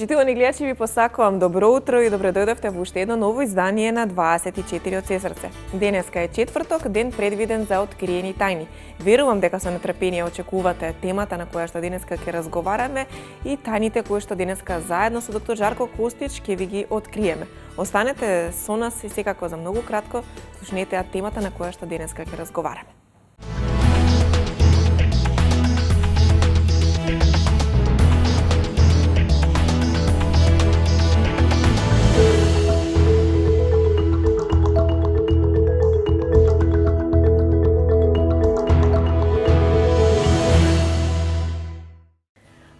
Почитувани гледачи, ви посакувам добро утро и добро дојдовте во уште едно ново издание на 24 од Сесрце. Денеска е четврток, ден предвиден за откриени тајни. Верувам дека со нетрпение очекувате темата на која што денеска ќе разговараме и тајните кои што денеска заедно со доктор Жарко Костич ќе ви ги откриеме. Останете со нас и секако за многу кратко слушнете темата на која што денеска ќе разговараме.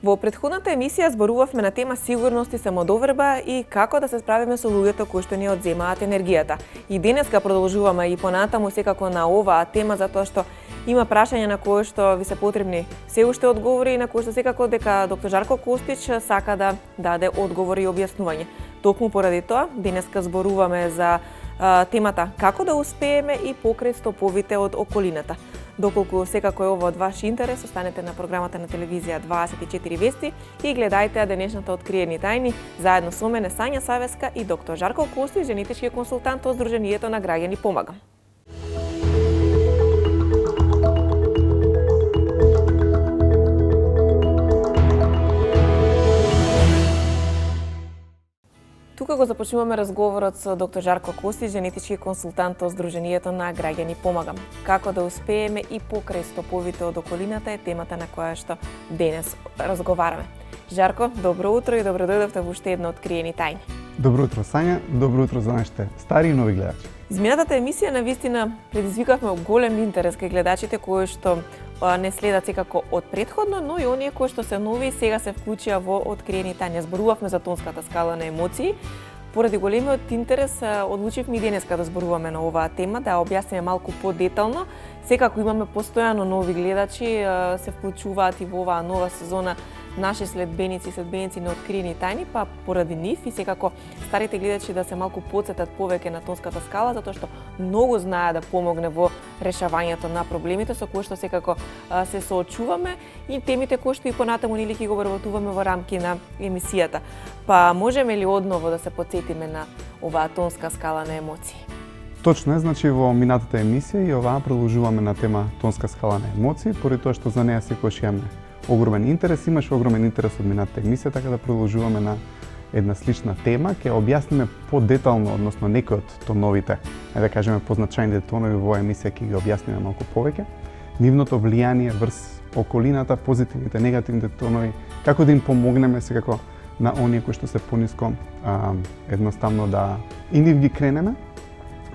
Во претходната емисија зборувавме на тема сигурност и самодоверба и како да се справиме со луѓето кои што ни одземаат енергијата. И денеска продолжуваме и понатаму секако на оваа тема затоа што има прашања на кои што ви се потребни се уште одговори и на кои што секако дека доктор Жарко Костич сака да даде одговори и објаснување. Токму поради тоа денеска зборуваме за темата како да успееме и покрај стоповите од околината. Доколку секако е ова од ваш интерес, останете на програмата на телевизија 24 Вести и гледајте денешната откриени тајни заедно со мене Сања Савеска и доктор Жарко Костич, генетички консултант од Сдруженијето на граѓани Помагам. Тука го започнуваме разговорот со доктор Жарко Костич, генетички консултант од Сдруженијето на граѓани Помагам. Како да успееме и покрај стоповите од околината е темата на која што денес разговараме. Жарко, добро утро и добро дојдовте во уште едно откриени тајни. Добро утро, Сања, добро утро за нашите стари и нови гледачи. Изминатата емисија навистина предизвикавме голем интерес кај гледачите кои што не следат секако од претходно, но и оние кои што се нови и сега се вклучија во откриени тајни. Зборувавме за тонската скала на емоции. Поради големиот интерес одлучивме и денеска да зборуваме на оваа тема, да ја објасниме малку подетално. Секако имаме постојано нови гледачи, се вклучуваат и во оваа нова сезона наши следбеници на откриени тајни, па поради нив и секако старите гледачи да се малку потсетат повеќе на тонската скала, затоа што многу знае да помогне во решавањето на проблемите со кои што секако се соочуваме и темите кои што и понатаму нели ќе го вработуваме во рамки на емисијата. Па можеме ли одново да се потсетиме на оваа тонска скала на емоции? Точно е, значи во минатата емисија и оваа продолжуваме на тема тонска скала на емоции, поради тоа што за неа секогаш имаме огромен интерес, имаше огромен интерес од минатата емисија, така да продолжуваме на една слична тема, ќе објасниме подетално, односно некои од тоновите, да кажеме позначајните тонови во оваа емисија ќе ги објасниме малку повеќе, нивното влијание врз околината, позитивните, негативните тонови, како да им помогнеме секако на оние кои што се пониско, едноставно да и нив ги кренеме,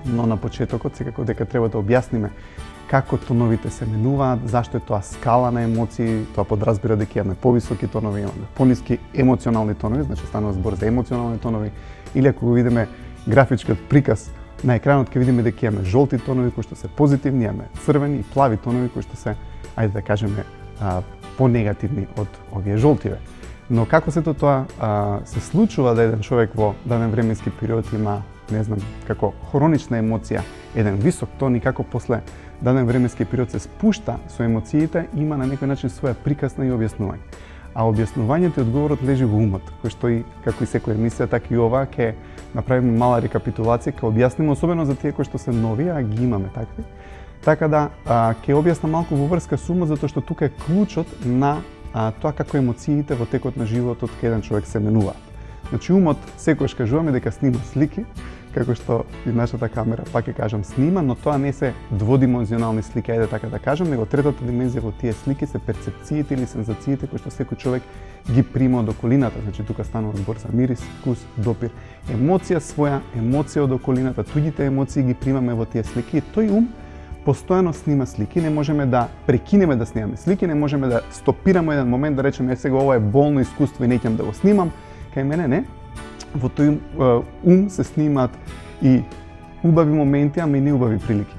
но на почетокот секако дека треба да објасниме како тоновите се менуваат, зашто е тоа скала на емоции, тоа подразбира дека имаме повисоки тонови, имаме пониски емоционални тонови, значи станува збор за емоционални тонови, или ако го видиме графичкиот приказ на екранот ќе видиме дека имаме жолти тонови кои што се позитивни, имаме црвени и плави тонови кои што се, ајде да кажеме, понегативни од овие жолтиве. Но како сето тоа се случува да еден човек во даден временски период има, не знам, како хронична емоција, еден висок тон и како после даден временски период се спушта со емоциите, има на некој начин своја приказна и објаснување. А објаснувањето и одговорот лежи во умот, кој што и како и секоја емисија, така и ова ќе направиме мала рекапитулација, ќе објасниме особено за тие кои што се нови, а ги имаме такви. Така да ќе објаснам малку во врска со умот, затоа што тука е клучот на тоа како емоциите во текот на животот кај еден човек се менуваат. Значи умот секогаш кажуваме дека снима слики, како што и нашата камера, пак ќе кажам, снима, но тоа не се дводимензионални слики, ајде така да кажам, него третата димензија во тие слики се перцепциите или сензациите кои што секој човек ги прима од околината. Значи тука станува збор за мирис, вкус, допир, емоција своја, емоција од околината, туѓите емоции ги примаме во тие слики и тој ум постојано снима слики, не можеме да прекинеме да снимаме слики, не можеме да стопираме еден момент да речеме сега ова е болно искуство и неќам да го снимам. Кај мене не. Во тој ум се снимаат и убави моменти, ама и неубави прилики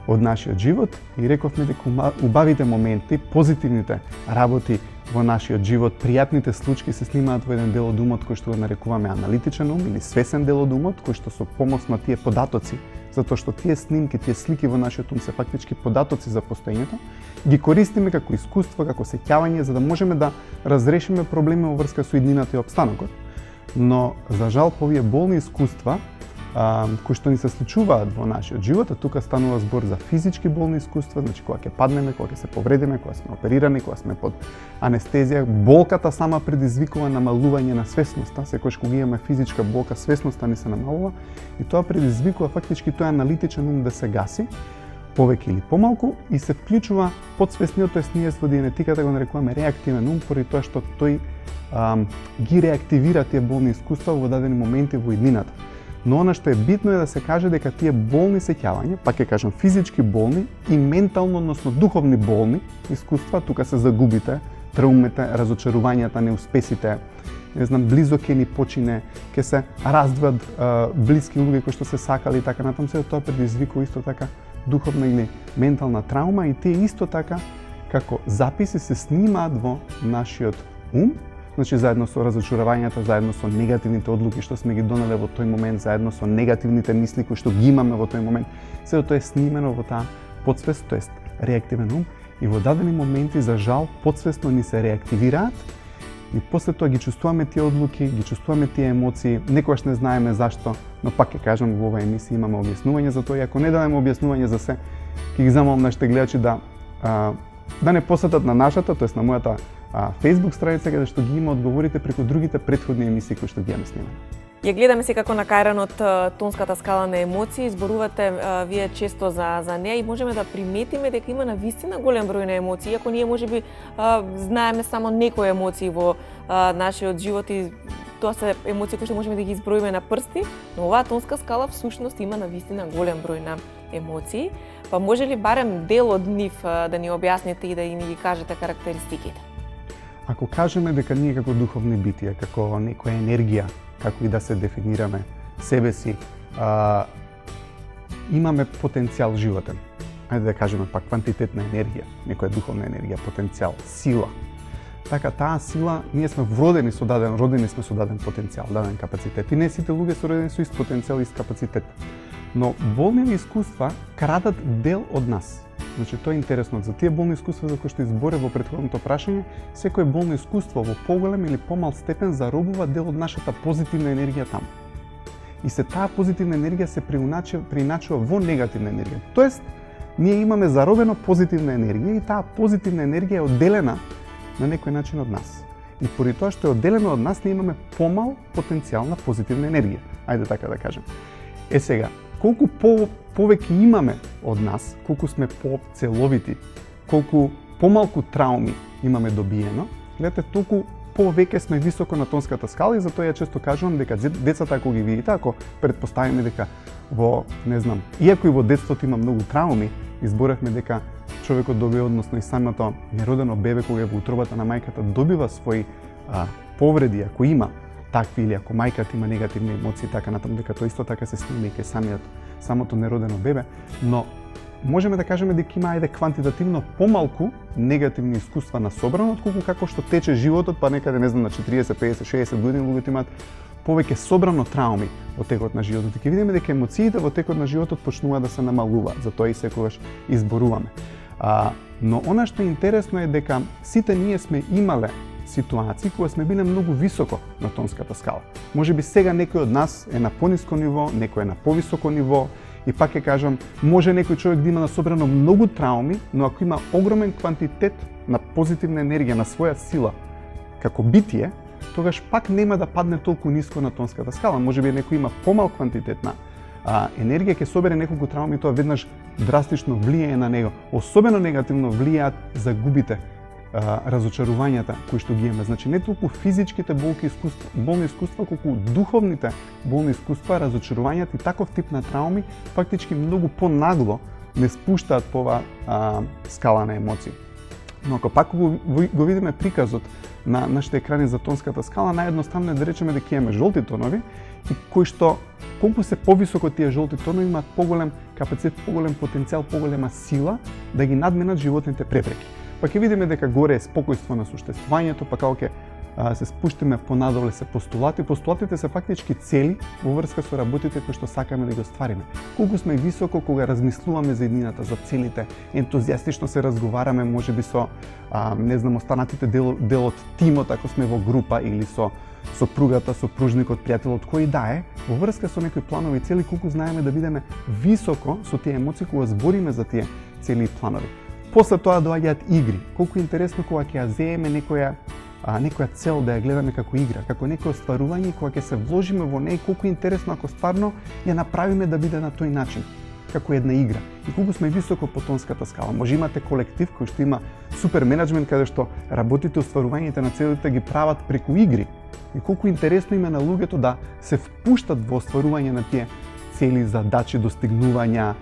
од нашиот живот и рековме дека убавите моменти, позитивните работи во нашиот живот, пријатните случаи се снимаат во еден дел од умот кој што го нарекуваме аналитичен ум или свесен дел од умот, кој што со помош на тие податоци затоа што тие снимки, тие слики во нашиот ум се фактички податоци за постоењето, ги користиме како искуство, како сеќавање за да можеме да разрешиме проблеми во врска со иднината и опстанокот. Но за жал по овие болни искуства кои што ни се случуваат во нашиот живот, а тука станува збор за физички болни искуства, значи кога ќе паднеме, кога ќе се повредиме, кога сме оперирани, кога сме под анестезија, болката сама предизвикува намалување на свесноста, секогаш кога имаме физичка болка, свесноста ни се намалува и тоа предизвикува фактички тој аналитичен ум да се гаси, повеќе или помалку, и се вклучува подсвесниот, тоест ние во генетиката го нарекуваме реактивен ум, поради тоа што тој ги реактивира тие болни искуства во дадени моменти во иднината. Но она што е битно е да се каже дека тие болни сеќавања, пак ќе кажам физички болни и ментално, односно духовни болни искуства, тука се загубите, траумите, разочарувањата, неуспесите, не знам, близо ќе ни почине, ќе се раздвојат блиски луѓе кои што се сакали и така натаму, се тоа предизвикува исто така духовна или ментална траума и тие исто така како записи се снимаат во нашиот ум. Значи, заедно со разочарувањата, заедно со негативните одлуки што сме ги донеле во тој момент, заедно со негативните мисли кои што ги имаме во тој момент, сето тоа е снимено во таа подсвест, тоест реактивен ум, и во дадени моменти, за жал, подсвесно ни се реактивираат и после тоа ги чувствуваме тие одлуки, ги чувствуваме тие емоции, некогаш не знаеме зашто, но пак ќе кажам, во оваа емисија имаме објаснување за тоа, и ако не дадеме објаснување за се, ќе ги замолам нашите гледачи да не посетат на нашата, тоест на мојата Facebook страница, каде што ги има одговорите преку другите претходни емисии кои што ги имаме снимани. Ја гледаме секако на Кајран од тонската скала на емоции, зборувате вие често за неа и можеме да приметиме дека има навистина голем број на емоции, иако ние можеби знаеме само некои емоции во нашиот живот и тоа се емоции кои што можеме да ги изброиме на прсти, но оваа тонска скала всушност има навистина голем број на емоции. Па може ли барем дел од нив да ни објасните и да ни ги кажете карактеристиките? Ако кажеме дека ние како духовни битија, како некоја енергија, како и да се дефинираме себе си, имаме потенцијал животен. Ајде да кажеме пак квантитетна енергија, некоја духовна енергија, потенцијал, сила. Така таа сила, ние сме родени со даден потенцијал, даден капацитет. И не сите луѓе се родени со ист потенцијал, ист капацитет. Но болни искуства крадат дел од нас. Значи, тоа е интересно. За тие болни искуства за кои што изборев во претходното прашање, секое болно искуство во поголем или помал степен заробува дел од нашата позитивна енергија таму. И се таа позитивна енергија се преиначува во негативна енергија. Тоест, ние имаме заробено позитивна енергија и таа позитивна енергија е одделена на некој начин од нас. И поради тоа што е одделена од нас, ние имаме помал потенцијал на позитивна енергија. Ајде така да кажем. Сега, колку повеќе имаме од нас, колку сме по-целовити, колку помалку трауми имаме добиено, гледате, толку повеќе сме високо на тонската скала и затоа ја често кажувам дека децата ако ги видите, ако претпоставиме дека иако и во детството има многу трауми, изборевме дека човекот добива, односно и самото неродено бебе кога е во утробата на мајката добива своји повреди, ако има такви, или ако мајката има негативни емоции, така натаму, дека тоа исто така се снима и кај самото неродено бебе, но можеме да кажеме дека има квантитативно помалку негативни искуства на собрано, отколку како што тече животот, па некаде на 40, 50, 60 години луѓето имаат повеќе собрано трауми во текот на животот. И ќе видиме дека емоциите во текот на животот почнуваат да се намалуваат, затоа и секогаш изборуваме. Но она што е интересно е дека сите ние сме имале ситуации кога сме биле многу високо на тонската скала. Можеби сега некој од нас е на пониско ниво, некој е на повисоко ниво, и пак ќе кажам, може некој човек да има насобрано многу трауми, но ако има огромен квантитет на позитивна енергија, на своја сила како битие, тогаш пак нема да падне толку ниско на тонската скала. Можеби некој има помал квантитет на енергија, ќе собере неколку трауми и тоа веднаш драстично влијае на него. Особено негативно влијаат загубите, разочарувањата кои што ги имаме. Значи не толку физичките болни искуства, колку духовните болни искуства, разочарувањата и таков тип на трауми фактички многу понагло не спуштаат по оваа скала на емоции. Но ако пак го видиме приказот на нашите екрани за тонската скала, наједноставно е да речеме дека имаме жолти тонови и кои што колку се повисоко тие жолти тонови имаат поголем капацитет, поголем потенцијал, поголема сила да ги надминат животните препреки. Па ќе видиме дека горе е спокојство на суштествувањето, па како ќе се спуштиме понадоле се постулати. Постулатите се фактички цели во врска со работите кои што сакаме да ги оствариме. Колку сме високо кога размислуваме за иднината, за целите, ентузијастично се разговараме, можеби со останатите дел од тимот ако сме во група или со сопругата, сопружникот, пријателот, кој да е, во врска со некои планови и цели, колку знаеме да бидеме високо со тие емоции кога збориме за тие цели и планови. После тоа доаѓаат игри. Колку интересно кога ќе ја земеме некоја цел да ја гледаме како игра, како некое остварување, кога ќе се вложиме во неј, колку интересно ако стварно ја направиме да биде на тој начин, како една игра. И колку сме високо по тонската скала. Може имате колектив кој што има супер менеджмент каде што работите, остварувањето на целите ги прават преку игри. И колку интересно им е на луѓето да се впуштат во остварување на тие цели, задачи, достигнувања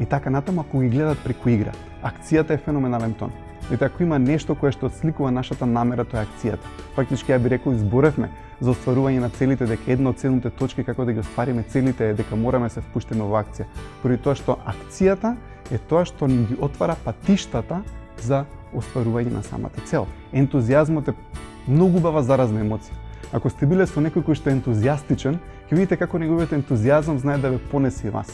и така натаму ако ги гледат преку игра. Акцијата е феноменален тон. И ако има нешто кое што отсликува нашата намера, тоа е акцијата. Фактички ја би рекол изборевме за остварување на целите, дека една од целните точки како да ги оствариме целите е дека мораме се впуштиме во акција. Поради тоа што акцијата е тоа што ни ги отвара патиштата за остварување на самата цел. Ентузијазмот е многу убава заразна емоција. Ако сте биле со некој кој што е ентузијастичен, ќе видите како неговиот ентузијазам знае да ве понесе вас.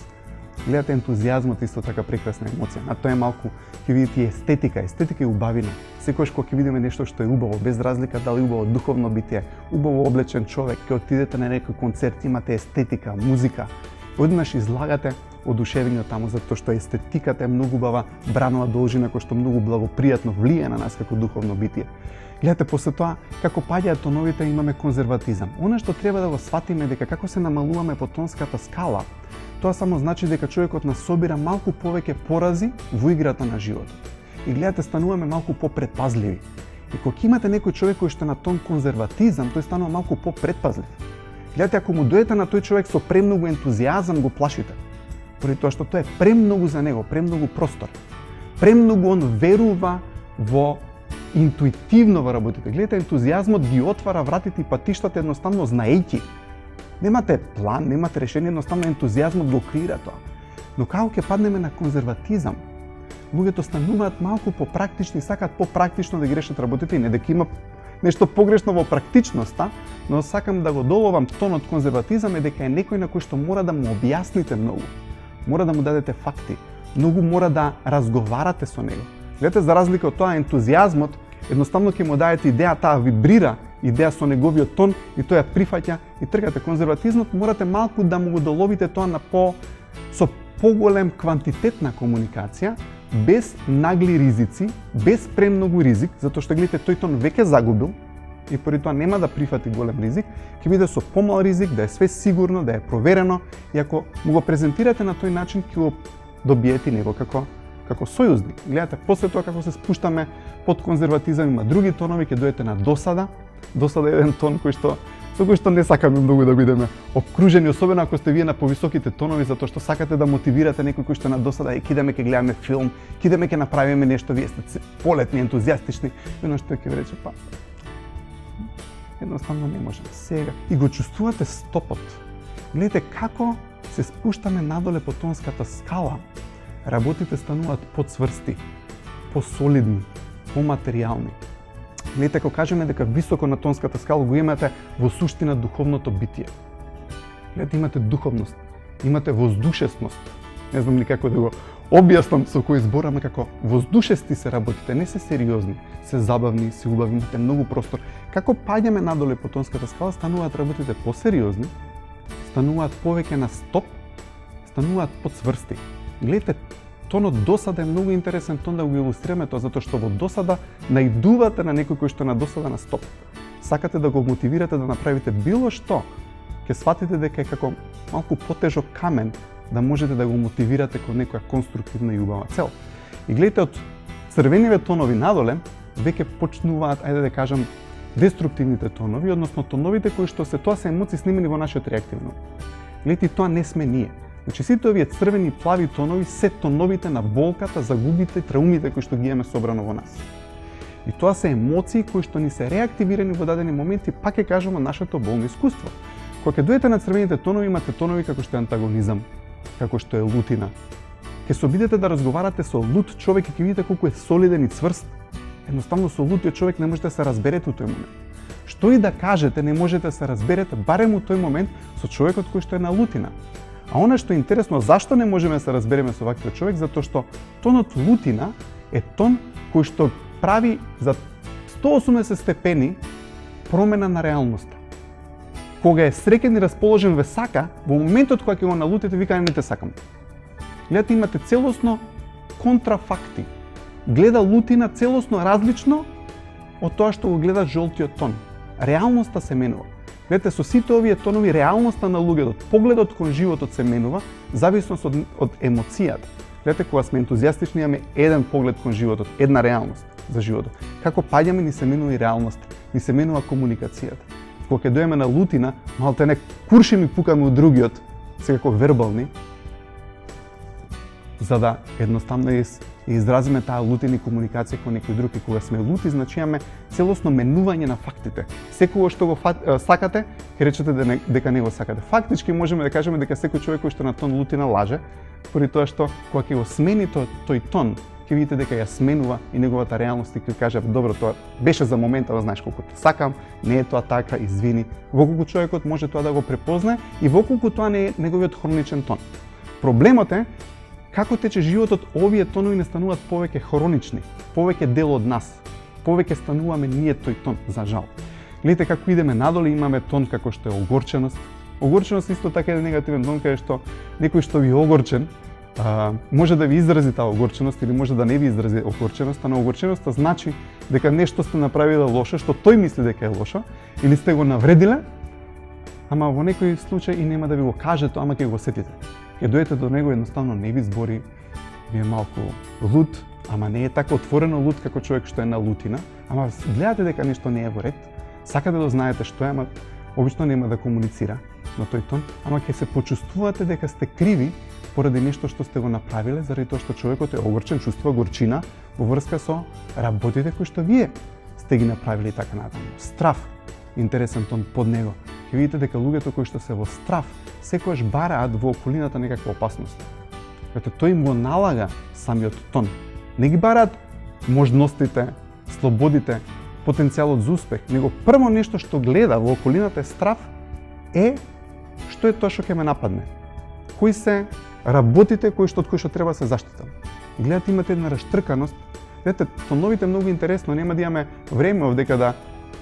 Гледате, ентузијазмот исто така прекрасна емоција. А тоа е малку ќе видите и естетика. Естетика е убавина. Секогаш кога ќе видиме нешто што е убаво, без разлика дали убаво духовно битие, убаво облечен човек, ќе отидете на некој концерт, имате естетика, музика, однаш излагате одушевени од таму, затоа што естетиката е многу убава бранова должина која што многу благопријатно влие на нас како духовно битие. Гледате, после тоа, како паѓаат тоновите, имаме конзерватизам. Она што треба да го сватиме дека како се намалуваме по тонската скала, тоа само значи дека човекот нас собира малку повеќе порази во играта на животот. И гледате, стануваме малку попредпазливи. И кога имате некој човек кој што е на тон конзерватизам, тој станува малку попредпазлив. Гледате, ако му дојдете на тој човек со премногу ентузијазам, го плашите. Поради тоа што тоа е премногу за него, премногу простор. Премногу он верува во интуитивно во работите. Гледате, ентузијазмот ги отвара вратите и патиштата едноставно знаејќи. Немате план, немате решение, едноставно ентузијазмот го креира тоа. Но како ќе паднеме на конзерватизам, луѓето стануваат малку попрактични, сакаат попрактично да ги решат работите, и не дека има нешто погрешно во практичноста, но сакам да го доловам тонот конзерватизам е дека е некој на кој што мора да му објасните многу. Мора да му дадете факти, многу мора да разговарате со него. Гледате, за разлика од тоа, ентузијазмот едноставно ќе му дадете идеја, таа вибрира идеја со неговиот тон и тој ја прифаќа и тргате. Конзерватизмот морате малку да му го доловите тоа на со поголем квантитет на комуникација, без нагли ризици, без премногу ризик, затоа што гледате тој тон веќе загубил и поради тоа нема да прифати голем ризик, ќе биде со помал ризик, да е све сигурно, да е проверено, и ако му го презентирате на тој начин, ќе го добиете него како сојузник. Гледате, после тоа како се спуштаме под конзерватизам, има други тонови, ќе дојдете на досада. Досада е еден тон со кој што не сакаме многу да бидеме обкружени, особено ако сте вие на повисоките тонови, затоа што сакате да мотивирате некој кој што на досада кидаме ќе гледаме филм, кидаме ќе направиме нешто, вие сте полетни, ентузијастични, едно што ќе рече едноставно не можам сега. И го чувствувате стопот. Гледате како се спуштаме надоле по тонската скала. Работите стануваат подсврсти, посолидни, поматеријални. Гледате, кога кажеме дека високо на тонската скала го имате во суштина духовното битие. Гледате, имате духовност, имате воздушесност. Не знам ни како да го објаснам со кој збораме, како воздушести се работите, не се сериозни, се забавни, се убави, имате многу простор. Како паѓаме надоле по тонската скала, стануваат работите посериозни, стануваат повеќе на стоп, стануваат подсврсти. Гледате, тонот досада е многу интересен тон да го илустрираме тоа, затоа што во досада наидувате на некој кој што на досада на стоп. Сакате да го мотивирате да направите било што, ќе сватите дека е како малку потежок камен, да можете да го мотивирате кон некоја конструктивна и убава цел. И гледате, од црвениве тонови надоле, веќе почнуваат, ајде да кажам, деструктивните тонови, односно тоновите кои што тоа се емоции снимени во нашиот реактивно. Гледате, тоа не сме ние. Значи, сите овие црвени и плави тонови се тоновите на болката, загубите, траумите кои што ги имаме собрано во нас. И тоа се емоции кои што ни се реактивирани во дадени моменти, пак ќе кажам, нашето болно искуство. Кога ќе дојдете на црвените тонови, имате тонови како што е антагонизам, како што е лутина. Ќе се обидете да разговарате со лут човек и ќе видите колку е солиден и цврст. Едноставно со лутиот човек не можете да се разберете у тој момент. што и да кажете, не можете да се разберете барем у тој момент со човекот кој што е на лутина. А она што е интересно, зашто не можеме да се разбереме со ваквиот човек? Затоа што тонот лутина е тон кој што прави за 180 степени промена на реалноста. Кога е среќен и расположен ве сака, во моментот кога ќе го налутите, вика не те сакам. Гледате, имате целосно контрафакти. Гледа лутина целосно различно од тоа што го гледа жолтиот тон. Реалноста се менува. Гледате, со сите овие тонови реалноста на луѓето, погледот кон животот се менува, зависност од емоцијата. Гледате, кога сме ентузијастични, имаме еден поглед кон животот, една реалност за животот. Како паѓаме, ни се менува и реалноста, ни се менува комуникацијата. Кога ќе дојдеме на лутина, малтене курши ми пукаме од другиот, секако вербални, за да едноставно изразиме таа лутина и комуникација кон некој друг. И кога сме лути, значи имаме целосно менување на фактите. Секогаш што го сакате, ќе речете дека не го сакате. Фактички можеме да кажеме дека секој човек кој што на тон лутина лаже, поради тоа што кога ќе го смени тој тон, ќе видите дека ја сменува и неговата реалност и ќе каже добро, тоа беше за моментот, знаеш колку те сакам, не е тоа така, извини. Воколку човекот може тоа да го препознае и воколку тоа не е неговиот хроничен тон. Проблемот е како тече животот, овие тонови не стануваат повеќе хронични, повеќе дел од нас. Повеќе стануваме ние тој тон, за жал. Гледате како идеме надоле, имаме тон како што е огорченост. Огорченост исто така е негативен тон, каде што некој што ви е огорчен, може да ви изрази таа огорченост или може да не ви изрази огорченоста, но огорченоста значи дека нешто сте направиле лошо, што тој мисли дека е лошо, или сте го навредиле, ама во некој случај и нема да ви го каже тоа, ама ќе го сетите. Ќе дојдете до него, едноставно не ви збори, ви е малку лут, ама не е така отворено лут како човек што е на лутина, ама гледате дека нешто не е во ред, сакате да знаете што е, ама обично нема да комуницира на тој тон, ама ќе се почувствувате дека сте криви поради нешто што сте го направиле, заради тоа што човекот е огорчен, чувствува горчина во врска со работите кои што вие сте ги направили така натаму. Страв, интересен тон под него. Ќе видите дека луѓето кои што се во страв секогаш бараат во околината некаква опасност. Каде тој им го налага самиот тон. Не ги бараат можностите, слободите, потенцијалот за успех, него прво нешто што гледа во околината е страв е што е тоа што ќе ме нападне. Кои се работите од кои што треба да се заштитам. Гледате, имате една раштрканост. Гледате, тоновите многу интересно, нема да имаме време овдека да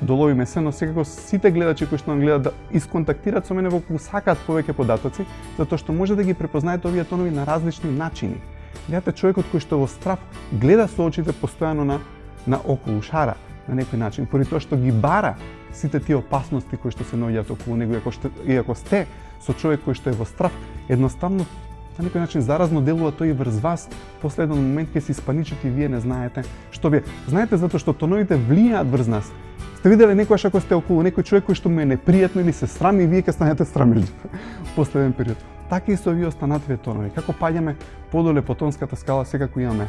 доловиме се, но секако сите гледачи кои што нам гледат да исконтактираат со мене воколку сакаат повеќе податоци, затоа што може да ги препознаете овие тонови на различни начини. Гледате, човекот кој што е во страв гледа со очите постојано на околу шара на некој начин, поради тоа што ги бара сите тие опасности кои што се наоѓаат околу него, и ако сте со човек кој што е во страв, едноставно на некој начин заразно делува тој и врз вас, последен момент ќе се испаничите и вие не знаете што вие. Знаете затоа што тоновите влијаат врз нас. Сте виделе некојаш ако сте околу некој човек кој што му е непријатно или се срами, вие ќе станете срамежливи последен период. Така и со овие останативе тонови. Како паѓаме подоле по тонската скала, секако имаме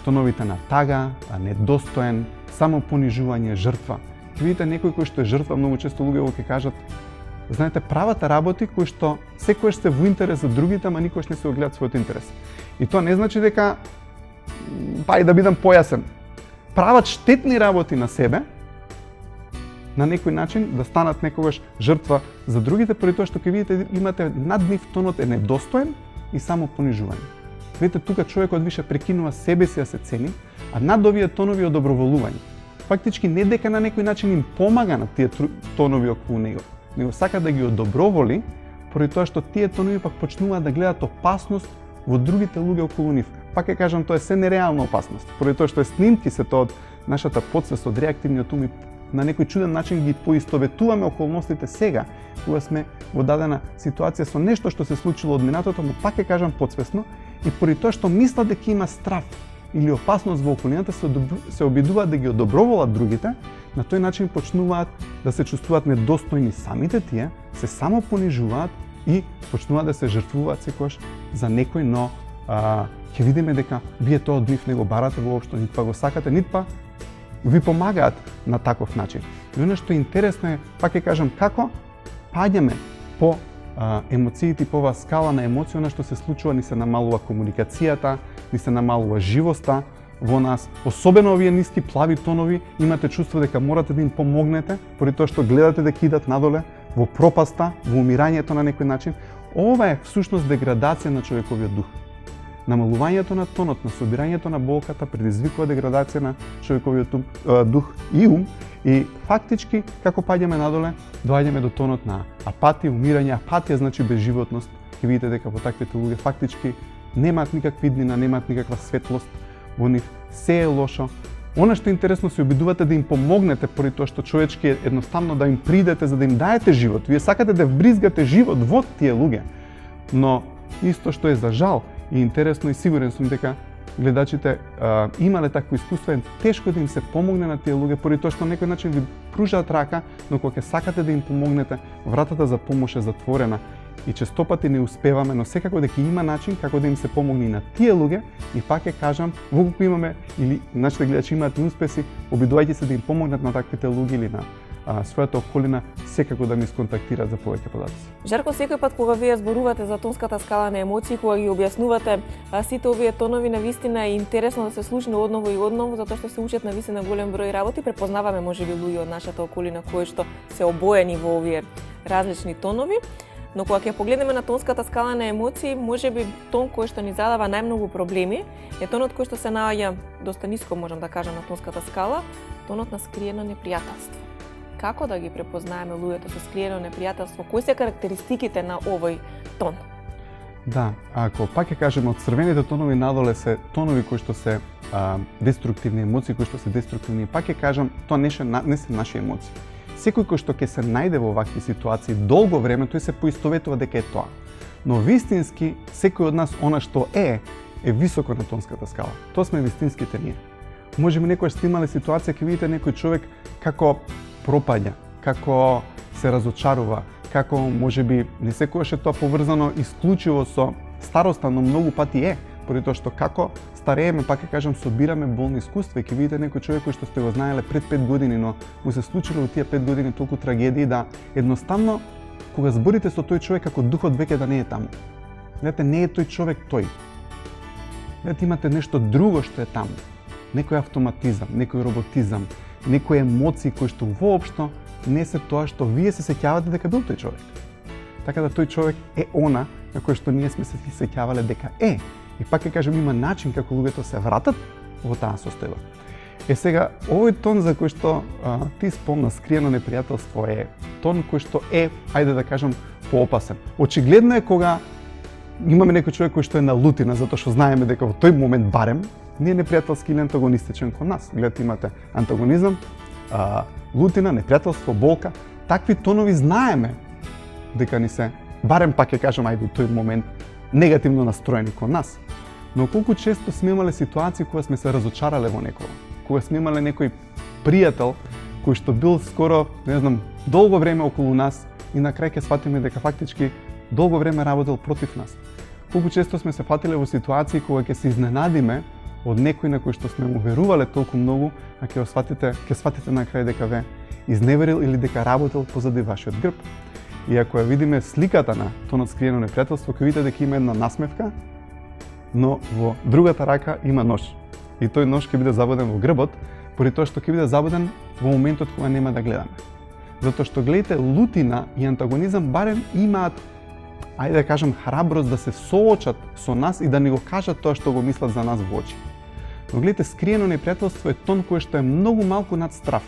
тоновите на тага, недостоен, самопонижување, жртва. Ќе видите некој кој што е жртва, многу често луѓе ќе кажат, знаете, правата работи кои што секогаш се во интерес за другите, ама никогаш не се огледат својот интерес. И тоа не значи дека и да бидам појасен. Прават штетни работи на себе, на некој начин да станат некогаш жртва за другите, поради тоа што ќе видите имате над нив тонот е недостоен и само понижување. Видите, тука човекот више прекинува себе си да се цени, а над овие тонови од доброволување. Фактички не дека на некој начин им помага на тие тонови околу него, него сака да ги одоброволи, поради тоа што тие тонови пак почнуваат да гледат опасност во другите луѓе околу нив. Пак ќе кажам, тоа е се нереална опасност, поради тоа што е снимки се тоа од нашата подсвест, од реактивниот ум, на некој чуден начин ги поистоветуваме околностите сега, кога сме во дадена ситуација со нешто што се случило од минатото, но пак ќе кажам подсвесно, и поради тоа што мислат дека има страв или опасност во околината, се обидуваат да ги одоброволат другите, на тој начин почнуваат да се чувствуваат недостојни самите тие, се само понижуваат и почнуваат да се жртвуваат секогаш за некој, но ќе видиме дека вие тоа од нив не го барате воопшто, нит па го сакате, нит па ви помагаат на таков начин. И оно што е интересно е, пак ќе кажам, како паѓаме по емоциите, по оваа скала на емоции, она што се случува, ни се намалува комуникацијата, ни се намалува живоста, во нас, особено овие ниски плави тонови, имате чувство дека морате да им помогнете, поради тоа што гледате да кидат надоле, во пропаста, во умирањето на некој начин. Ова е всушност деградација на човековиот дух. Намалувањето на тонот, на собирањето на болката предизвикува деградација на човековиот дух и ум, и фактички, како паѓаме надоле, доаѓаме до тонот на апатија, умирање. Апатија значи безживотност. Ќе видите дека во таквите луѓе фактички немаат никаква иднина, немаат никаква светлост во нив, се е лошо. Она што е интересно, се обидувате да им помогнете поради тоа што човечки е едноставно да им придете за да им даете живот. Вие сакате да вбризгате живот во тие луѓе. Но исто што е за жал и интересно и сигурен сум дека гледачите имале такво искуство, е тешко да им се помогне на тие луѓе поради тоа што на некој начин ви пружаат рака, но кога ќе сакате да им помогнете, вратата за помош е затворена. И често пати не успеваме, но секако дека има начин како да им се помогне и на тие луѓе. И пак ќе кажам, во колку имаме или нашите гледачи имаат успеси, обидувајќи се да им помогнат на таквите луѓе или на својата околина, секако да ми сконтактираат за повеќе податоци. Жарко, секој пат кога вие зборувате за тонската скала на емоции, кога ги објаснувате сите овие тонови, навистина е интересно да се слуша одново и одново, затоа што се учат навистина голем број работи. Препознаваме можеби луѓе од нашата околина кои што се обоени во овие различни тонови. Но кога ќе погледнеме на тонската скала на емоции, можеби тон кој што ни задава најмногу проблеми е тонот кој што се наоѓа доста ниско, можам да кажам, на тонската скала, тонот на скриено непријателство. Како да ги препознаеме луѓето со скриено непријателство? Кои се карактеристиките на овој тон? Да, ако пак ќе кажеме, од црвените тонови надоле се тонови кои што се деструктивни емоции, кои што се деструктивни, пак ќе кажам, тоа не се наши емоции. Секој кој што ќе се најде во вакви ситуации долго време, тој се поистоветува дека е тоа. Но вистински, секој од нас, она што е високо на тонската скала. Тоа сме вистинските ние. Можеби некојаш сте имале ситуација, ќе видите некој човек како пропаѓа, како се разочарува, како можеби не секогаш е тоа поврзано исклучиво со староста, но многу пати е, поради тоа што како старееме, пак ќе кажам, собираме болни искуства и ќе видите некој човек кој што сте го знаеле пред 5 години, но му се случило во тие 5 години толку трагедии да едноставно кога зборите со тој човек како духот веќе да не е таму. Знаете, не е тој човек тој. Знаете, имате нешто друго што е таму. Некој автоматизам, некој роботизам, некои емоции кои што воопшто не се тоа што вие се сеќавате дека бил тој човек. Така да тој човек е она на кој што ние сме се сеќавале дека е. И пак ќе кажем, има начин како луѓето се вратат во таа состојба. Сега, овој тон за кој што ти спомна, скриено непријателство, е тон кој што е, ајде да кажем, поопасен. Очигледно е кога имаме некој човек кој што е налутина, затоа што знаеме дека во тој момент барем не е непријателски или антагонистичен кон нас. Гледате, имате антагонизам, лутина, непријателство, болка. Такви тонови знаеме дека ни се, барем пак ќе кажем, ајде, тој момент негативно настроени кон нас. Но колку често сме имале ситуации кога сме се разочарале во некого, кога сме имале некој пријател кој што бил скоро, не знам, долго време околу нас и на крај ќе сватиме дека фактички долго време работел против нас. Колку често сме се фатиле во ситуации кога ќе се изненадиме од некој на кој што сме му верувале толку многу, а ќе сватите на крај дека ве изневерил или дека работел позади вашиот грб. И ако ја видиме сликата на тонот скриено непријателство, ќе видите дека има една насмевка, но во другата рака има нож. И тој нож ќе биде забоден во грбот, поради тоа што ќе биде забоден во моментот кога нема да гледаме. Затоа што гледате, лутина и антагонизам барем имаат, ајде да кажем, храброст да се соочат со нас и да ни го кажат тоа што го мислат за нас во очи. Но гледате, скриено непријателство е тон кој што е многу малку над страв.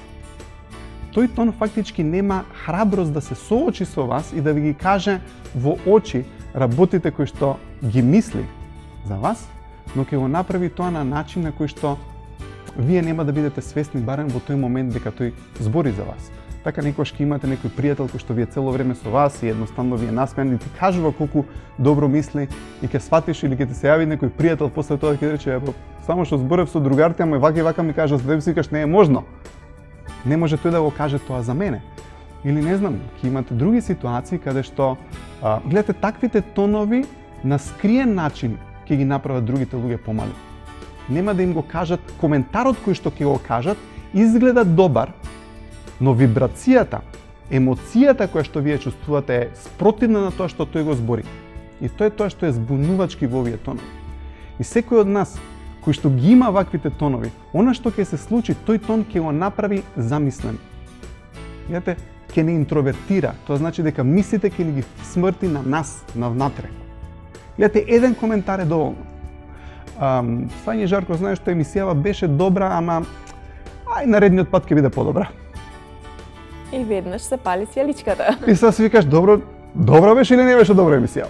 Тој тон фактички нема храброст да се соочи со вас и да ви ги каже во очи работите кои што ги мисли за вас, но ќе го направи тоа на начин на кој што вие нема да бидете свесни барем во тој момент дека тој збори за вас. Така некојаш ќе имате некој пријател кој што ви е цело време со вас и едноставно ви е насмеан и ти кажува колку добро мисли и ќе сватиш или ќе ти се јави некој пријател после тоа ќе рече, само што зборев со другарите, ама вака и вака ми кажа, за да си викаш не е можно. Не може тој да го каже тоа за мене. Или не знам, ќе имате други ситуации каде што гледате, таквите тонови на скриен начин ќе ги направат другите луѓе помали. Нема да им го кажат, коментарот кој што ќе го кажат изгледа добар, но вибрацијата, емоцијата која што вие чувствувате е спротивна на тоа што тој го збори. И тоа е тоа што е збунувачки во овие тонови. И секој од нас, кој што ги има ваквите тонови, она што ќе се случи, тој тон ќе го направи замислен. Видите, ќе не интровертира, тоа значи дека мислите ќе ни ги смрти на нас, на внатре. Гледате, еден коментар е доволно. Сања Жарко, знаеш што емисијава беше добра, ама ај наредниот пат ќе биде подобра. И веднаш се пали сјаличката. И сега си викаш, добра беше или не беше добра емисијава?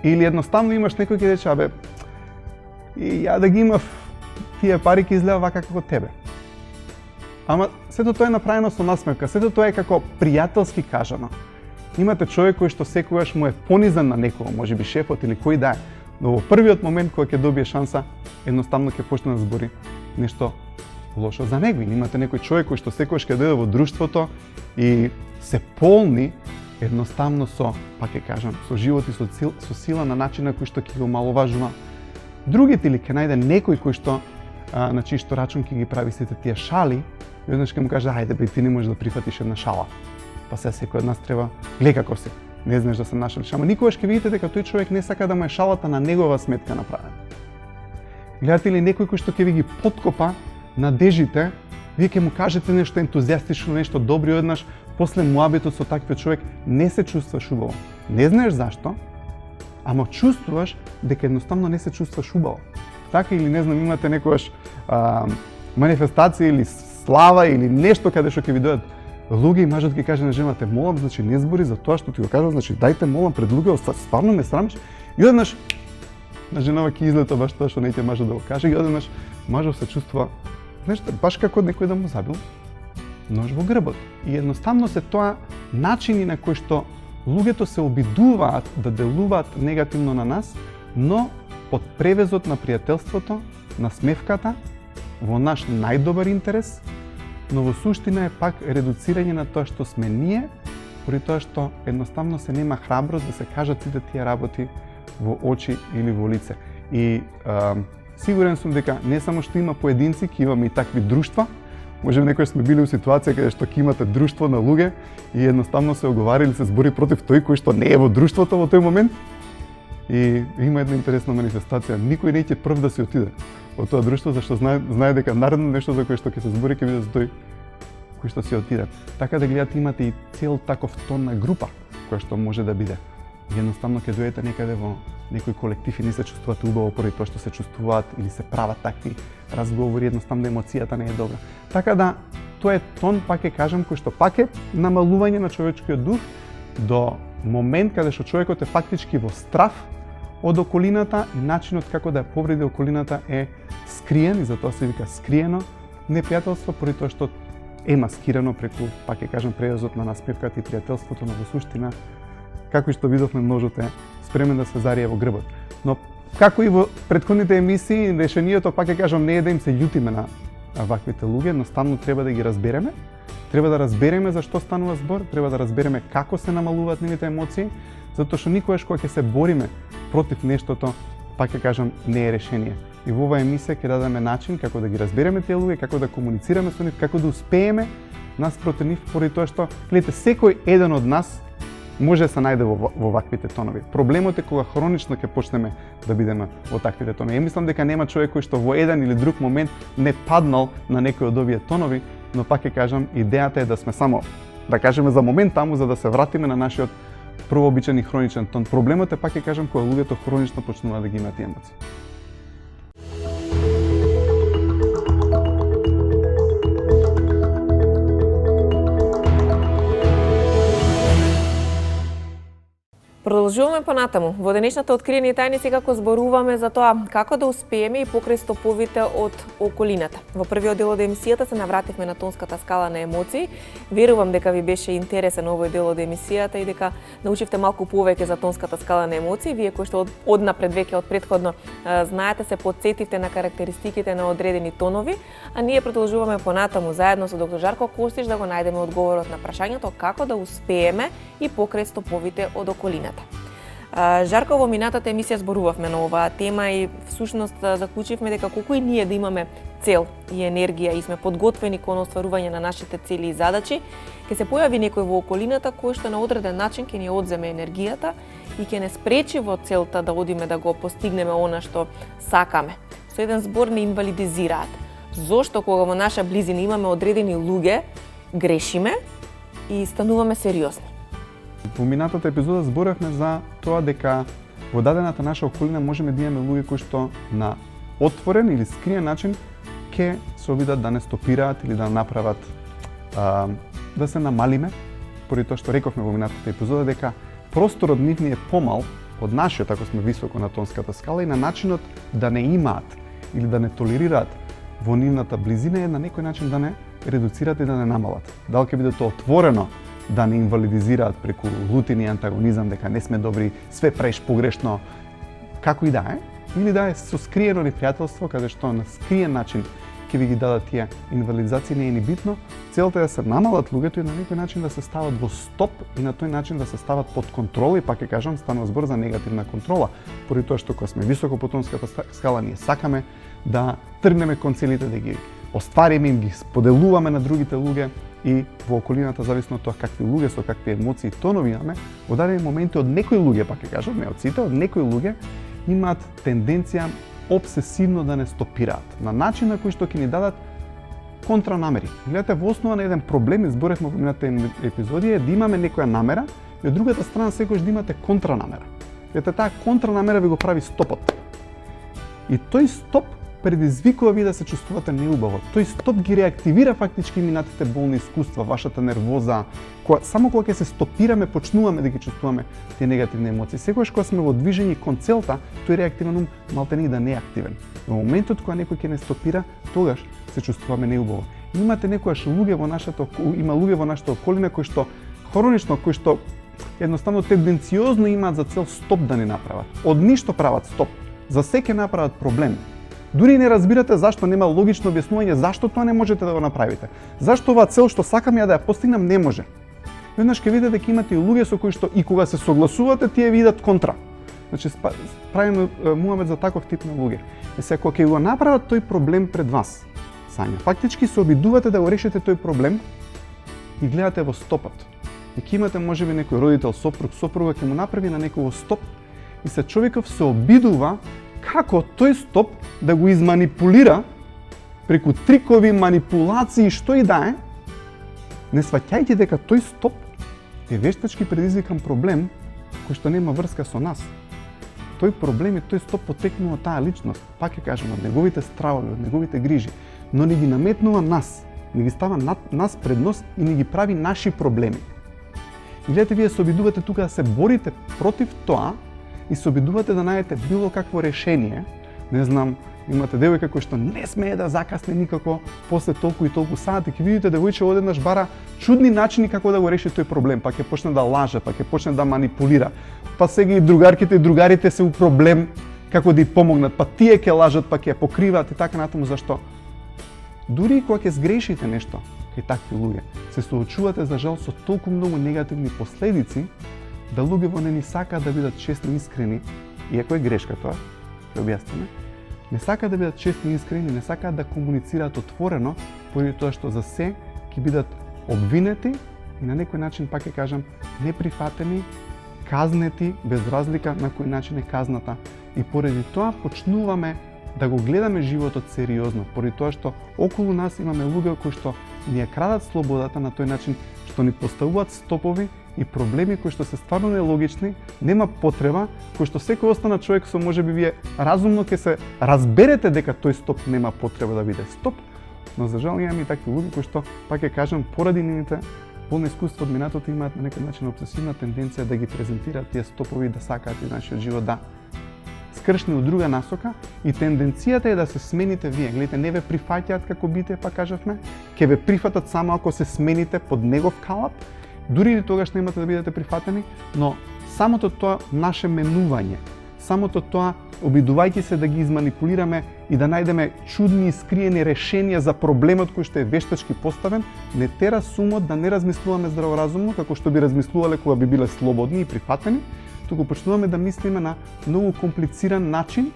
Или едноставно имаш некој ќе рече, абе, и ја да ги имав тие пари ќе изгледа вака како тебе. Ама сето тоа е направено со насмевка, сето тоа е како пријателски кажано. Имате човек кој што секогаш му е понизен на некого, можеби шефот или кој да е, но во првиот момент кога ќе добие шанса, едноставно ќе почне да збори нешто лошо за него. Или имате некој човек кој што секогаш ќе дојде во друштвото и се полни едноставно со, пак ќе кажам, со живот и со сила на начинот кој што ќе го маловажува другите, или ќе најде некој кој што на чиј што рачун ќе ги прави сите тие шали, и еднаш ќе му каже, ајде бе, ти не можеш да прифатиш една шала. Па се секој од нас треба, гледа како си, не знаеш да се нашалиш. Ама никогаш ќе видите дека тој човек не сака да му е шалата на негова сметка направена. Гледате ли некој кој што ќе ви ги поткопа надежите, вие ќе му кажете нешто ентузијастично, нешто добро, и однаш после муабетот со таквиот човек не се чувствуваш убаво. Не знаеш зашто, ама чувствуваш дека едноставно не се чувствуваш убаво. Така или не знам, имате некојаш манифестација или слава или нешто каде што ќе ви дојдат луѓе и мажот ќе каже на жената, молам, значи не збори за тоа што ти го кажав, значи дајте молам пред луѓе, стварно ме срамиш. И однаш на женава ќе излета баш тоа што не ќе мажот да го каже, и однаш мажот се чувствува, знаеш, баш како некој да му забил нож во грбот. И едноставно се тоа начини на кои што луѓето се обидуваат да делуваат негативно на нас, но под превезот на пријателството, на смевката, во наш најдобар интерес, но во суштина е пак редуцирање на тоа што сме ние, поради тоа што едноставно се нема храброст да се кажат сите тие работи во очи или во лице. И сигурен сум дека не само што има поединци, ќе имаме и такви друштва. Може би некој сме били во ситуација каде што ќе имате друштво на луѓе и едноставно се оговари или се збори против тој кој што не е во друштвото во тој момент. И има една интересна манифестација, никој не ќе прв да се отиде во тоа друштво, зашто знае дека наредно нешто за кое што ќе се збори ќе биде за тој кој што се отиде. Така да гледате, имате и цел таков тон на група која што може да биде. И едноставно ќе дојдете некаде во некој колектив и не се чувствувате убаво поради тоа што се чувствуваат или се прават такви разговори, едноставно емоцијата не е добра. Така да тоа е тон, пак ќе кажам, кој што пак е намалување на човечкиот дух до момент каде што човекот е фактички во страв од околината и начинот како да ја повреди околината е скриен, и затоа се вика скриено непријателство, поради тоа што е маскирано преку, пак ќе кажам, превозот на насмевката и пријателството, но во суштина, како и што видовме, ножот е спремен да се зарие во грбот. Но како и во претходните емисии, решението, пак ќе кажам, не е да им се љутиме на ваквите луѓе, едноставно треба да ги разбереме. Треба да разбереме за што станува збор, треба да разбереме како се намалуваат нивните емоции, затоа што никогаш кога ќе се бориме против нештото, пак ќе кажам, не е решение. И во оваа емисија ќе дадеме начин како да ги разбереме тие луѓе, како да комуницираме со нив, како да успееме наспроти нив, поради тоа што, гледате, секој еден од нас може да се најде во ваквите тонови. Проблемот е кога хронично ќе почнеме да бидеме во таквите тонови. Мислам дека нема човек кој што во еден или друг момент не паднал на некој од овие тонови, но пак ќе кажам, идејата е да сме само, да кажеме за момент таму, за да се вратиме на нашиот првообичен и хроничен тон. Проблемот е, пак ќе кажам, кога луѓето хронично почнуваат да ги имаат емоции. Продолжуваме понатаму. Во денешната откриени тајни секако зборуваме за тоа како да успееме и покрај стоповите од околината. Во првиот дел од емисијата се навративме на тонската скала на емоции. Верувам дека ви беше интересен овој дел од емисијата и дека научивте малку повеќе за тонската скала на емоции. Вие кои што однапред веќе од претходно знаете, се потсетивте на карактеристиките на одредени тонови, а ние продолжуваме понатаму заедно со доктор Жарко Костиш да го најдеме одговорот на прашањето како да успееме и покрај стоповите од околината. Жарко, во минатата емисија зборувавме на оваа тема и всушност заклучивме дека колку и ние да имаме цел и енергија и сме подготвени кон остварување на нашите цели и задачи, ќе се појави некој во околината кој што на одреден начин ќе ни одземе енергијата и ќе не спречи во целта да одиме да го постигнеме она што сакаме. Со со еден збор не инвалидизираат. Зошто кога во наша близина имаме одредени луѓе, грешиме и стануваме сериозни? Во минатата епизода зборевме за тоа дека во дадената наша околина можеме да имаме луѓе кои што на отворен или скриен начин ќе се обидат да не стопираат или да направат да се намалиме, поради тоа што рековме во минатата епизода дека просторот нивни е помал од нашиот, ако сме високо на тонската скала, и на начинот да не имаат или да не толерираат во нивната близина е на некој начин да не редуцираат и да не намалат. Дали ќе биде тоа отворено да не инвалидизираат преку лутини антагонизам, дека не сме добри, све правиш погрешно, како и да е, или да е со скриено непријателство, каде што на скриен начин ќе ви ги дадат тие инвалидизации, не е ни битно. Целта е да се намалат луѓето и на некој начин да се стават во стоп и на тој начин да се стават под контрола, и пак ќе кажам, станува збор за негативна контрола, поради тоа што кога сме високо по тонската скала ние сакаме да тргнеме кон целите, да ги оствариме, им ги споделуваме на другите луѓе, и во околината, зависно од тоа какви луѓе со какви емоции и тонови имаме, во дадени моменти од некои луѓе, пак ќе кажам, не од сите, од некои луѓе имаат тенденција обсесивно да не стопираат, на начин на кој што ќе ни дадат контранамери. Гледате, во основа на еден проблем, изборевме во минатите епизоди, е да имаме некоја намера и од другата страна секогаш да имате контранамера. Гледате, таа контранамера ви го прави стопот. И тој стоп предизвикува ви да се чувствувате неубаво. Тој стоп ги реактивира фактички минатите болни искуства, вашата нервоза. Само кога ќе се стопираме, почнуваме да ги чувствуваме тие негативни емоции. Секогаш кога сме во движење кон целта, тој реактивен ум малтени да не е активен. Во моментот кога некој ќе не стопира, тогаш се чувствуваме неубаво. Имате некојаш луѓе во нашата околина кои што хронично, кои што едноставно тенденциозно имаат за цел стоп да не направат. Од ништо прават стоп. За секој направат проблем. Дури не разбирате зашто, нема логично објаснување зашто тоа не можете да го направите. Зашто оваа цел што сакам ја да ја постигнам не може. Веднаш ќе видите дека имате и луѓе со кои што и кога се согласувате, тие видат контра. Значи правиме муамет за таков тип на луѓе. И сега кога ќе го направат тој проблем пред вас, Сања, фактички се обидувате да го решите тој проблем и гледате во стопот. И ќе имате можеби некој родител, сопруга ќе му направи на некој стоп и се човеков се обидува како тој стоп да го изманипулира преку трикови, манипулации, што и да е, не сваќајќи дека тој стоп е вештачки предизвикан проблем кој што нема врска со нас. Тој проблем и тој стоп потекнува од таа личност, пак ќе кажем, од неговите стравови, од неговите грижи, но не ги наметнува нас, не ги става нас пред нос и не ги прави наши проблеми. И гледате, вие се обидувате тука да се борите против тоа и се обидувате да најдете било какво решение. Не знам, имате девојка кој што не смее да закасне никако после толку и толку сати, ќе видите девојче одеднаш бара чудни начини како да го реши тој проблем, па ќе почне да лаже, па ќе почне да манипулира. Па сега и другарките и другарите се у проблем како да ја помогнат, па тие ќе лажат, па ќе ја покриваат и така натаму. Зашто? Дури и кога ќе сгрешите нешто кај такви луѓе, се соочувате за жал со толку многу негативни последици, да луѓето не ни сакаат да бидат честни и искрени, иако е грешка тоа, ќе објасниме, не сакаат да бидат честни и искрени, не сакаат да комуницираат отворено, поради тоа што за се ќе бидат обвинети и на некој начин, пак ќе кажам, неприфатени, казнети, без разлика на кој начин е казната. И поради тоа почнуваме да го гледаме животот сериозно, поради тоа што околу нас имаме луѓе кои што ни ја крадат слободата на тој начин што ни поставуваат стопови и проблеми кои што се стварно нелогични, нема потреба, кои што секој останат човек со можеби вие разумно ќе се разберете дека тој стоп нема потреба да биде стоп, но за жал имаме и такви луѓе кои што, пак ќе кажам, поради нивните болни искуства од минатото имаат на некој начин обсесивна тенденција да ги презентираат тие стопови и да сакаат и нашиот живот да скршни од друга насока, и тенденцијата е да се смените вие. Гледате, не ве прифаќаат како битие, па кажавме, ќе ве прифатат само ако се смените под негов калап, дури и тогаш немате да бидете прифатени, но самото тоа наше менување, самото тоа обидувајќи се да ги изманипулираме и да најдеме чудни и скриени решенија за проблемот кој што е вештачки поставен, не тера сумот да не размислуваме здраворазумно како што би размислувале кога би биле слободни и прифатени, туку почнуваме да мислиме на многу комплициран начин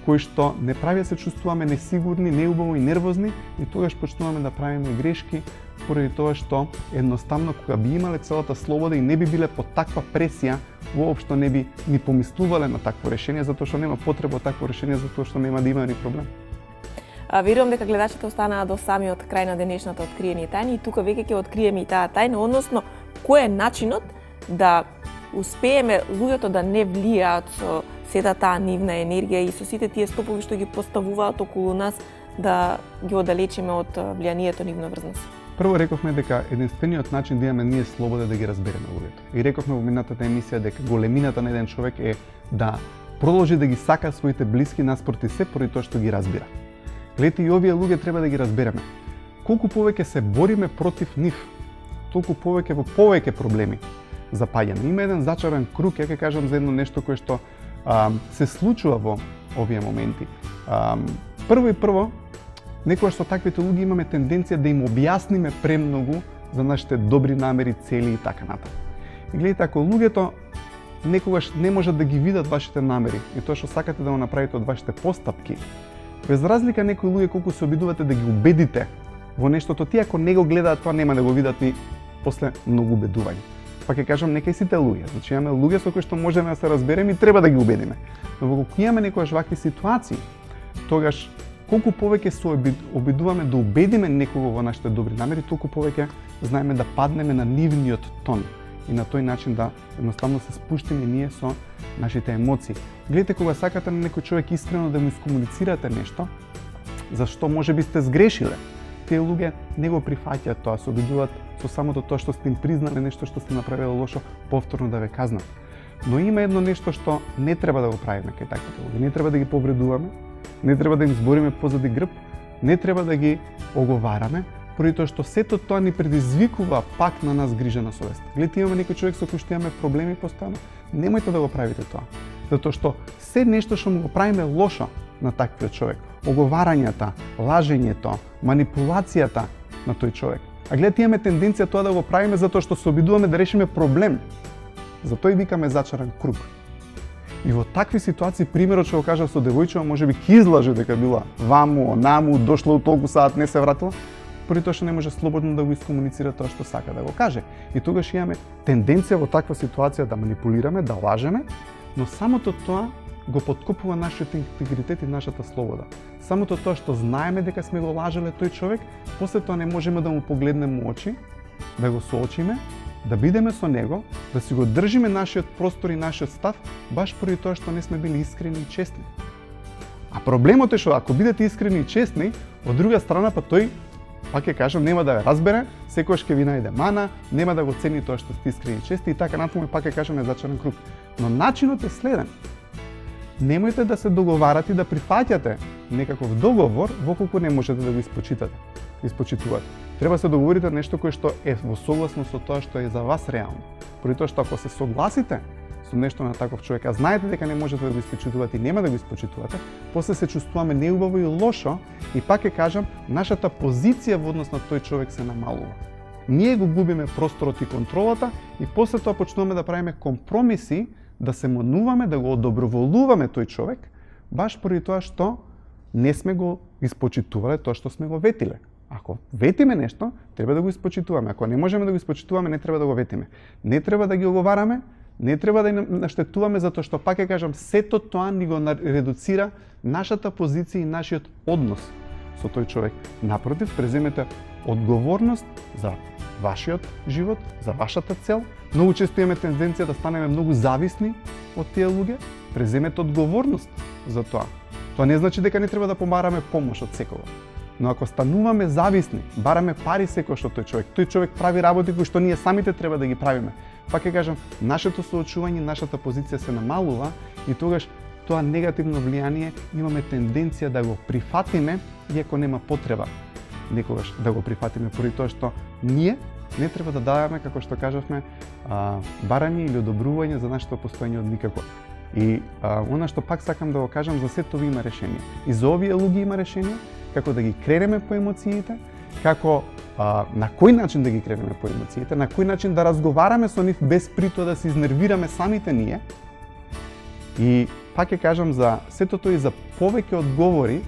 кои што не прави да се чувствуваме несигурни, неубаво и нервозни и тогаш почнуваме да правиме грешки поради тоа што едноставно кога би имале целата слобода и не би биле под таква пресија, воопшто не би ни помислувале на такво решение, затоа што нема потреба такво решение, затоа што нема да има ни проблем. Верувам дека гледачите останаа до самиот крај на денешната откриени тајни и тука веќе ќе откриеме и таа тајна, односно кој е начинот да успееме луѓето да не влијаат со сета таа нивна енергија и со сите тие стопови што ги поставуваат околу нас да ги оддалечиме од влијанието нивно врз нас. Прво рековме дека единствениот начин да имаме ние слобода да ги разбереме луѓето. И рековме во минатата емисија дека големината на еден човек е да продолжи да ги сака своите блиски наспроти се поради тоа што ги разбира. Гледате, и овие луѓе треба да ги разбереме. Колку повеќе се бориме против нив, толку повеќе во повеќе проблеми запаѓаме. Има еден зачаран круг, ја ќе кажам за едно нешто кое што се случува во овие моменти. Прво, некогаш со таквите луѓе имаме тенденција да им објасниме премногу за нашите добри намери, цели и така натаму. И гледате, ако луѓето некогаш не можат да ги видат вашите намери и тоа што сакате да го направите од вашите постапки, без разлика некои луѓе колку се обидувате да ги убедите во нештото, тие ако не го гледаат тоа нема да го видат ни после многу убедување. Па ќе кажам, нека и сите луѓе, значи имаме луѓе со кои што можеме да се разбереме и треба да ги убедиме. Но кога имаме некојаш вакви ситуации, тогаш колку повеќе се обидуваме да убедиме некого во нашите добри намери, толку повеќе знаеме да паднеме на нивниот тон и на тој начин да едноставно се спуштиме ние со нашите емоции. Гледате, кога сакате на некој човек искрено да му искомуницирате нешто, зашто можеби сте сгрешиле, тие луѓе не го прифаќаат тоа, се обидуваат со самото тоа што сте им признале нешто што сте направиле лошо, повторно да ве казнат. Но има едно нешто што не треба да го правиме кај таквите луѓе. Не треба да ги повредуваме, не треба да им збориме позади грб, не треба да ги оговараме, поради тоа што сето тоа ни предизвикува пак на нас грижа на совест. Гледате, имаме некој човек со кој што имаме проблеми постојано, немојте да го правите тоа. Затоа што се нешто што му го правиме лошо на таквиот човек, оговарањата, лажењето, манипулацијата на тој човек. А гледате, имаме тенденција тоа да го правиме затоа што се обидуваме да решиме проблем. Затоа и викаме зачаран круг. И во такви ситуации, примерот што го кажав со девојчева, можеби ќе излаже дека била ваму, онаму, дошла у толку саат, не се вратила, поради тоа што не може слободно да го искомуницира тоа што сака да го каже. И тогаш имаме тенденција во таква ситуација да манипулираме, да лажеме, но самото тоа го подкопува нашиот интегритет и нашата слобода. Самото тоа што знаеме дека сме го лажеле тој човек, после тоа не можеме да му погледнеме очи, да го соочиме, да бидеме со него, да си го држиме нашиот простор и нашиот став, баш поради тоа што не сме били искрени и честни. А проблемот е што ако бидете искрени и честни, од друга страна па тој, пак ќе кажам, нема да ве разбере, секогаш ќе ви најде мана, нема да го цени тоа што сте искрени и честни и така натаму, пак ќе кажам, е зачаран круг. Но начинот е следен. Немојте да се договарате и да прифаќате некаков договор во колку не можете да го испочитувате. Треба се договорите нешто кое што е во согласно со тоа што е за вас реално. Поради тоа што ако се согласите со нешто на таков човек, а знаете дека не можете да го испочитувате и нема да го испочитувате, после се чувствуваме неубаво и лошо и пак ќе кажам, нашата позиција во однос на тој човек се намалува. Ние го губиме просторот и контролата и после тоа почнуваме да правиме компромиси, да се мануваме, да го одоброволуваме тој човек, баш поради тоа што не сме го испочитувале тоа што сме го ветиле. Ако ветиме нешто, треба да го испочитуваме. Ако не можеме да го испочитуваме, не треба да го ветиме. Не треба да ги оговараме, не треба да им наштетуваме, затоа што, пак ќе кажам, сето тоа ни го редуцира нашата позиција и нашиот однос со тој човек. Напротив, преземете одговорност за вашиот живот, за вашата цел. Многу често имаме тенденција да станеме многу зависни од тие луѓе. Преземете одговорност за тоа. Тоа не значи дека не треба да побараме помош од секого. Но ако стануваме зависни, бараме пари секој што тој човек прави работи кои што ние самите треба да ги правиме. Пак ќе кажам, нашето соочување, нашата позиција се намалува и тогаш тоа негативно влијание имаме тенденција да го прифатиме, иако нема потреба некогаш да го прифатиме, поради тоа што ние не треба да даваме, како што кажавме, барање или одобрување за нашето постоење од никако. И она што пак сакам да го кажам, за сето има решение. И за овие луѓе има решение, како да ги кренеме по емоциите, како на кој начин да ги кренеме по емоциите, на кој начин да разговараме со нив без при тоа да се изнервираме самите ние. И Пак ќе кажам за сето тоа и за повеќе одговори,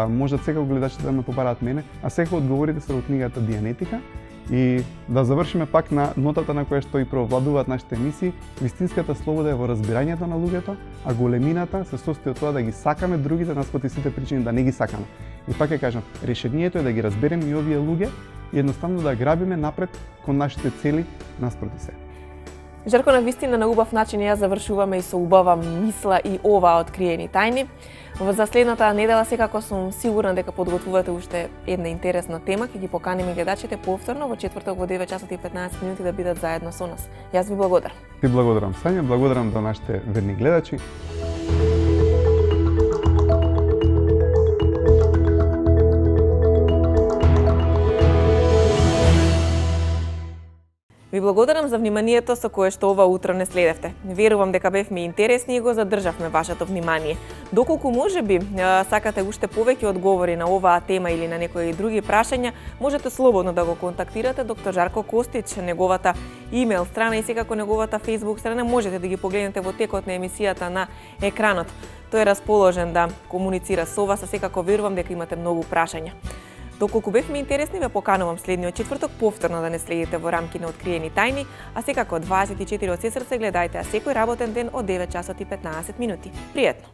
може секој гледачите да ме побараат мене, а секој одговорите се од книгата Дианетика. И да завршиме пак на нотата на која што и преовладуваат нашите емисии, вистинската слобода е во разбирањето на луѓето, а големината се состои од тоа да ги сакаме другите наспроти сите причини да не ги сакаме. И пак ќе кажам, решението е да ги разбереме и овие луѓе и едноставно да грабиме напред кон нашите цели наспроти се. Жарко, на вистина на убав начин ја завршуваме и со убава мисла и ова откриени тајни. За следната недела секако сум сигурна дека подготвувате уште една интересна тема, ќе ги поканиме гледачите повторно во четврток во 9 часот и 15 минути да бидат заедно со нас. Јас ви благодарам. Ви благодарам, Сања, благодарам за нашите верни гледачи. Ви благодарам за вниманието со кое што ова утро не следевте. Верувам дека бевме интересни и го задржавме вашето внимание. Доколку можеби сакате уште повеќе одговори на оваа тема или на некои други прашања, можете слободно да го контактирате доктор Жарко Костич, неговата имейл страна и секако неговата Facebook страна, можете да ги погледнете во текот на емисијата на екранот. Тој е расположен да комуницира со вас, а секако верувам дека имате многу прашања. Доколку бевме интересни, ве поканувам следниот четврток повторно да не следите во рамки на откриени тајни, а секако 24 од се срце гледајте, а секој работен ден од 9 часот и 15 минути. Пријатно!